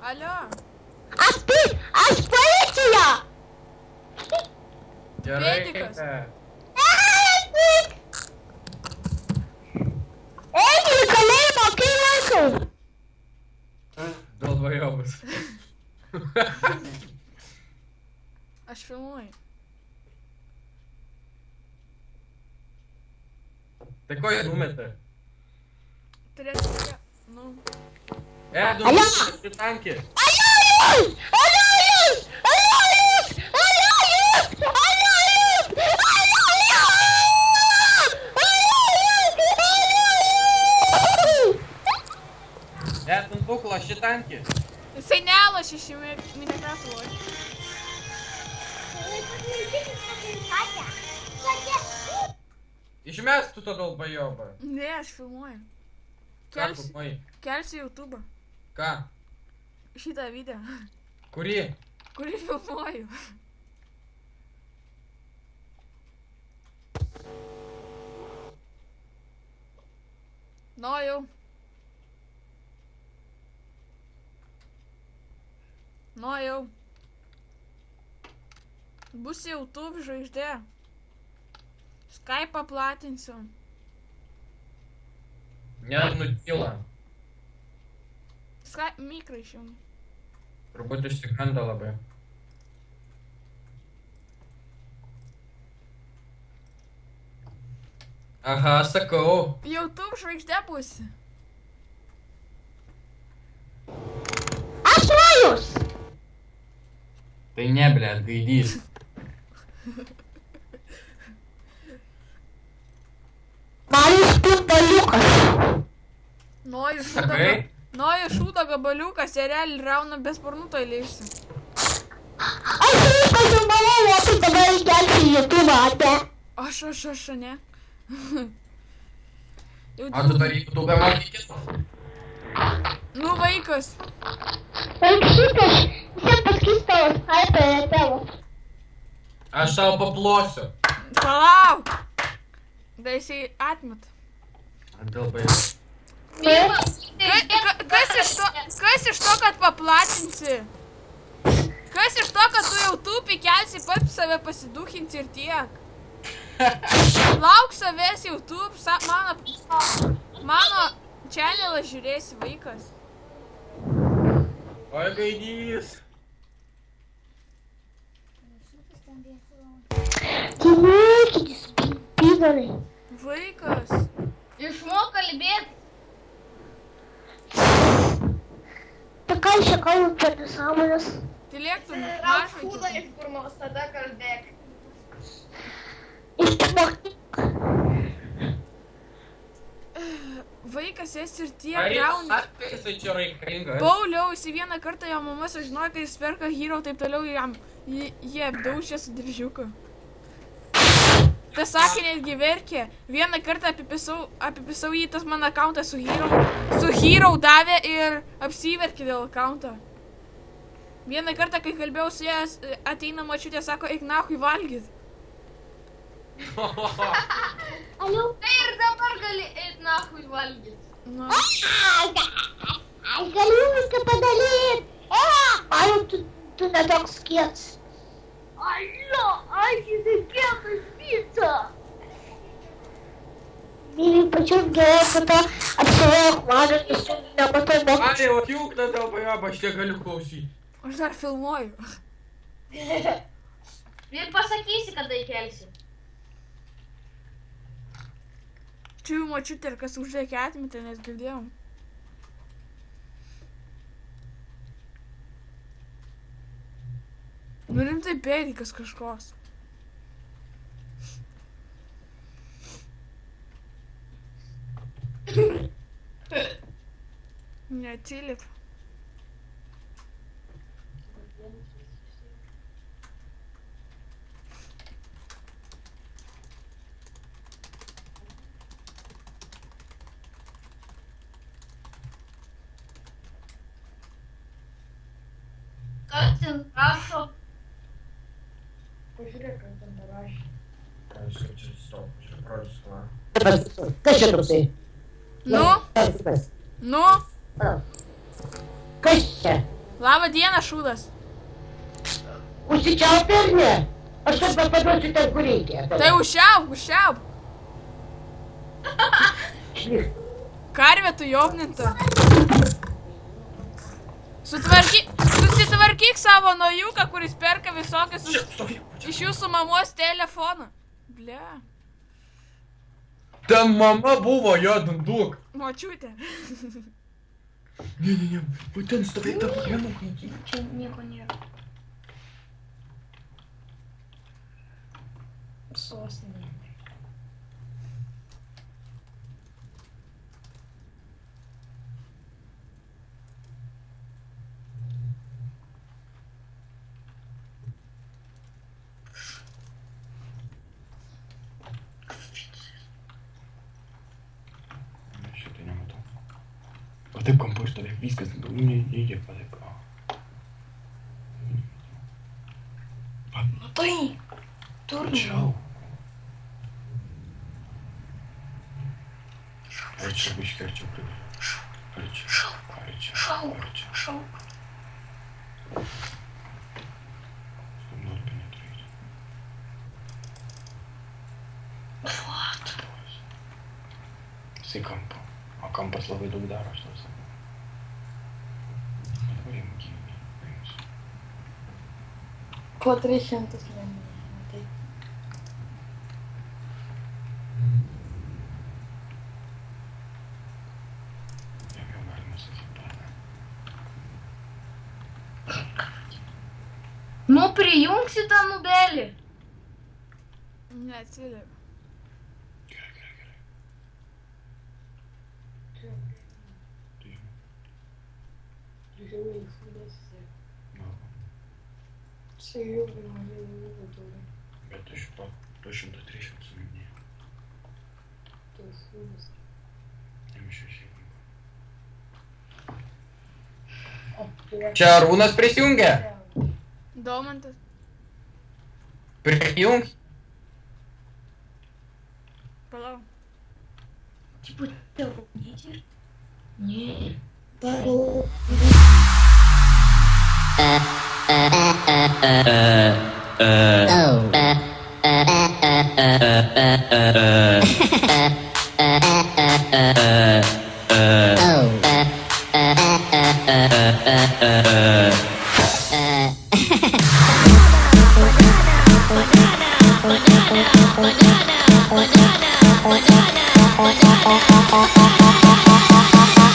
Alio. Aš policija! Gerai, Pėdikas. Eik į kalėjimą, kai laikau! Dėl dvajobus. Aš filmuoju. Tai ko jie numetė? Turėtų tokia, nu... Du tankį. Tuntuklo, šitankį. Jisai nelošia šį Minecraft lošia. Išmest tu to dalbajobą. Ne, aš filmuoju. Ką filmuoji? Kelsiu YouTube. Ką? Šitą video. Kurį? Kurį filmuoju. Nu jau. Nu jau. Bus YouTube žvaigždė. Skype platinsiu. Net nutyla. Skype mikrą išjungiu. Turbūt išsikanda labai. Aha, sakau. YouTube žvaigždė būsi. Aš rojus! Tai ne, blėt, gaidys. Marius Putaliukas. Nuoju šūdo gabaliukas, realiai rauna be sparnų to įleisi. Aš viskas jau manau, o tu dabar įkelsi į YouTube, ate. Aš, ne. O tu dar YouTube matykis? Nu, vaikas. Šitas, visiems pasakys tavo iPad tavo. Aš tau paplosiu. Palauk. Da jisai atmet. Dalbajobą. Kas iš to, kad paplatinsi? Kas iš to, kad tu YouTube įkelsi, pats save pasiduchinsi ir tiek? Lauk savęs YouTube, mano channelą žiūrėsi, vaikas. Oi, gaidys. Tylėkis, pidarai. Vaikas. Išmok kalbėti. Tai ką iš čia kalbam per nesąmonės? Tylėk tu, Rauk kūdą iš burnos, tada kalbėk. Išmok. Vaikas esi ir Ar tiek jis rauni. sakė, jisai čia reikalingas? Pauliau, jis vieną kartą jo mama sužinojo, kad jis perka hero, taip toliau jam jie apdaužė su diržiuku. Tas sakė netgi verkė. Vieną kartą apipisau jį, tas mano akauntą su hero davė ir apsiverkė dėl akaunto. Vieną kartą, kai kalbėjau su jas, ateina močiutė, sako, eik nahui valgyt. Aliu? Tai ir dabar gali eit nahui valgyt. Nu, Aš galiu viską padaryti. Aliu, tu netoks kietas. Aliu, aš esu kietas pizza. Myliai pačiam gerai, kad to apsivauk mano, nes tu nematau mokesčių. Ai, o juk tą dalbajobą, aš negaliu klausyti. aš dar filmuoju. Ir pasakysi, kada įkelsi. Čia jų močiutė ir kas uždėkė atmetę, nes girdėjom. Nu rimtai pėdikas kažkos. Neatsilip. Kas ten rašo? Pažiūrėk, kas ten parašė. Aš čia stop, aš prasme. Kas čia toksai? Nu? Kas? Nu? Kas čia? Labą dieną, šūdas. Užsičiaupė ar ne? Aš tau paduosiu ten, kur reikia. Tai užšiauk. Šlik. Karvė tu jobninta. Susitvarkyk savo naujuką, kuris perka visokius iš jūsų mamos telefoną. Ble. Ten mama buvo, jo, dunduk. Močiutė. Ne, būtent stovėk tarp vienų. Čia nieko nėra. Sostinė. Šitą nematau. O taip kampu stovėk, viskas, neįdėk, taip. Matai, Arčiau. Arčiau, biškį arčiau privažiuoju. Arčiau. Šauk. Noriu penetruoti. What? Jisai kampo. O kampas labai daug daro, aš tau sakau. Dabar jam gyvybė. Paimsiu. 400 lėmų. Tai. Jam jau galima sakyti patą. Nu, prijungsi tą nubelį. Neatsiliep. Gerai. Bet aš po 230 suminėjau. Jam iš išėjimo. Čia Arūnas prisijungė. Domantas. Prisijung. Palauk. Tipo, teu vídeo? Не. Oh.